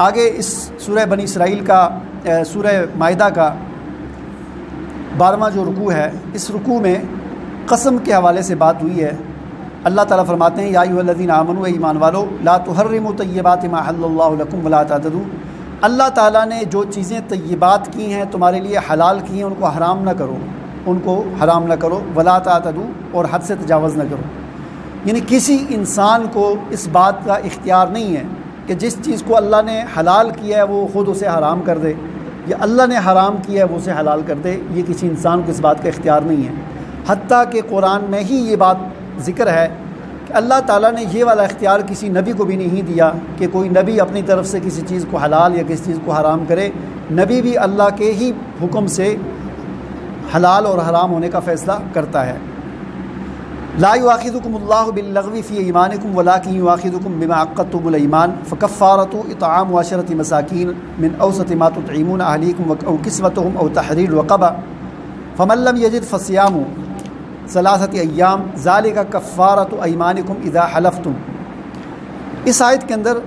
آگے اس سورہ بنی اسرائیل کا سورہ مائدہ کا 12واں جو رکوع ہے، اس رکوع میں قسم کے حوالے سے بات ہوئی ہے۔ اللہ تعالیٰ فرماتے ہیں یا ایھا الذین آمنوا، اے ایمان والو، لا تحرموا طیبات ما احل اللہ لکم ولا تعتدوا، اللہ تعالیٰ نے جو چیزیں طیبات کی ہیں تمہارے لیے حلال کی ہیں ان کو حرام نہ کرو، ان کو حرام نہ کرو، ولا تعتدوا، اور حد سے تجاوز نہ کرو۔ یعنی کسی انسان کو اس بات کا اختیار نہیں ہے کہ جس چیز کو اللہ نے حلال کیا ہے وہ خود اسے حرام کر دے، یا اللہ نے حرام کیا ہے وہ اسے حلال کر دے۔ یہ کسی انسان کو اس بات کا اختیار نہیں ہے، حتیٰ کہ قرآن میں ہی یہ بات ذکر ہے کہ اللہ تعالیٰ نے یہ والا اختیار کسی نبی کو بھی نہیں دیا کہ کوئی نبی اپنی طرف سے کسی چیز کو حلال یا کسی چیز کو حرام کرے۔ نبی بھی اللہ کے ہی حکم سے حلال اور حرام ہونے کا فیصلہ کرتا ہے۔ لا یؤاخذکم اللہ باللغو فی ایمانکم ولکن یؤاخذکم بما عقدتم الایمان فکفارۃ اطعام عشرۃ مساکین من اوسط ما تطعمون اہلیکم او کسوتہم او تحریر رقبہ فمن لم یجد فصیام ثلاثۃ ایام ذالک کفارۃ ایمانکم اذا حلفتم۔ اس آیت کے اندر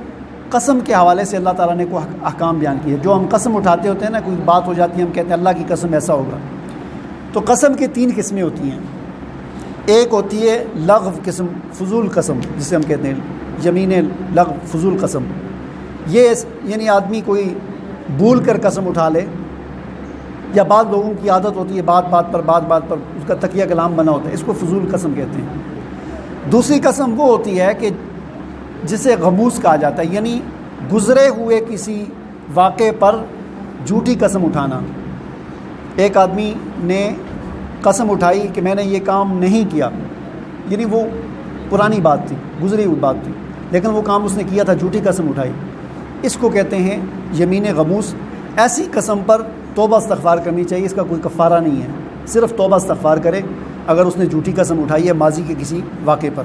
قسم کے حوالے سے اللہ تعالیٰ نے کوئی احکام بیان کیے۔ جو ہم قسم اٹھاتے ہوتے ہیں نا، کوئی بات ہو جاتی ہے ہم کہتے ہیں اللہ کی قسم ایسا ہوگا، تو قسم کی 3 قسمیں ہوتی ہیں۔ ایک ہوتی ہے لغو قسم، فضول قسم جسے ہم کہتے ہیں، یمین لغو، فضول قسم۔ یہ یعنی آدمی کوئی بھول کر قسم اٹھا لے، یا بعض لوگوں کی عادت ہوتی ہے بات بات پر اس کا تکیہ کلام بنا ہوتا ہے، اس کو فضول قسم کہتے ہیں۔ دوسری قسم وہ ہوتی ہے کہ جسے غموس کہا جاتا ہے، یعنی گزرے ہوئے کسی واقعے پر جھوٹی قسم اٹھانا۔ ایک آدمی نے قسم اٹھائی کہ میں نے یہ کام نہیں کیا، یعنی وہ پرانی بات تھی، گزری ہوئی بات تھی، لیکن وہ کام اس نے کیا تھا، جھوٹی قسم اٹھائی، اس کو کہتے ہیں یمین غموس۔ ایسی قسم پر توبہ استغفار کرنی چاہیے، اس کا کوئی کفارہ نہیں ہے، صرف توبہ استغفار کرے اگر اس نے جھوٹی قسم اٹھائی ہے ماضی کے کسی واقعے پر۔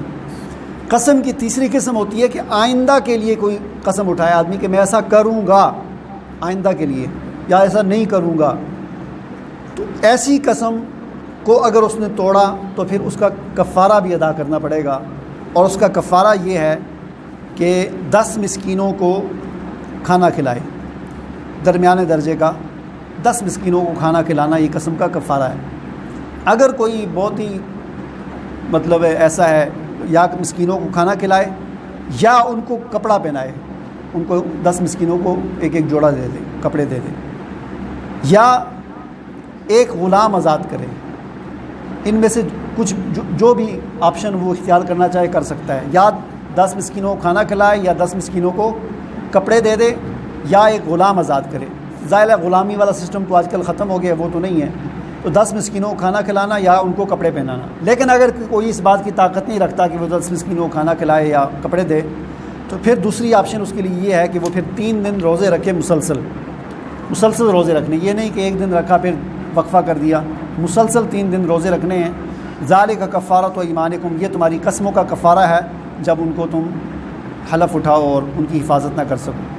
قسم کی تیسری قسم ہوتی ہے کہ آئندہ کے لیے کوئی قسم اٹھائے آدمی کہ میں ایسا کروں گا آئندہ کے لیے، یا ایسا نہیں کروں گا، تو ایسی قسم کو اگر اس نے توڑا تو پھر اس کا کفارہ بھی ادا کرنا پڑے گا، اور اس کا کفارہ یہ ہے کہ 10 مسکینوں کو کھانا کھلائے، درمیانے درجے کا 10 مسکینوں کو کھانا کھلانا یہ قسم کا کفارہ ہے۔ اگر کوئی بہت ہی مطلب ایسا ہے، یا مسکینوں کو کھانا کھلائے یا ان کو کپڑا پہنائے، ان کو 10 مسکینوں کو ایک ایک جوڑا دے دے، کپڑے دے دے، یا ایک غلام آزاد کرے، ان میں سے کچھ جو بھی آپشن وہ اختیار کرنا چاہے کر سکتا ہے، یا 10 مسکینوں کو کھانا کھلائے، یا 10 مسکینوں کو کپڑے دے دے، یا ایک غلام آزاد کرے۔ ظاہر ہے غلامی والا سسٹم تو آج کل ختم ہو گیا، وہ تو نہیں ہے، تو 10 مسکینوں کو کھانا کھلانا یا ان کو کپڑے پہنانا۔ لیکن اگر کوئی اس بات کی طاقت نہیں رکھتا کہ وہ 10 مسکینوں کو کھانا کھلائے یا کپڑے دے، تو پھر دوسری آپشن اس کے لیے یہ ہے کہ وہ پھر 3 دن روزے رکھے، مسلسل روزے رکھنے، یہ نہیں کہ ایک دن رکھا پھر وقفہ کر دیا، مسلسل 3 دن روزے رکھنے ہیں۔ ذالک کفارۃ ایمانکم، یہ تمہاری قسموں کا کفارہ ہے جب ان کو تم حلف اٹھاؤ اور ان کی حفاظت نہ کر سکو۔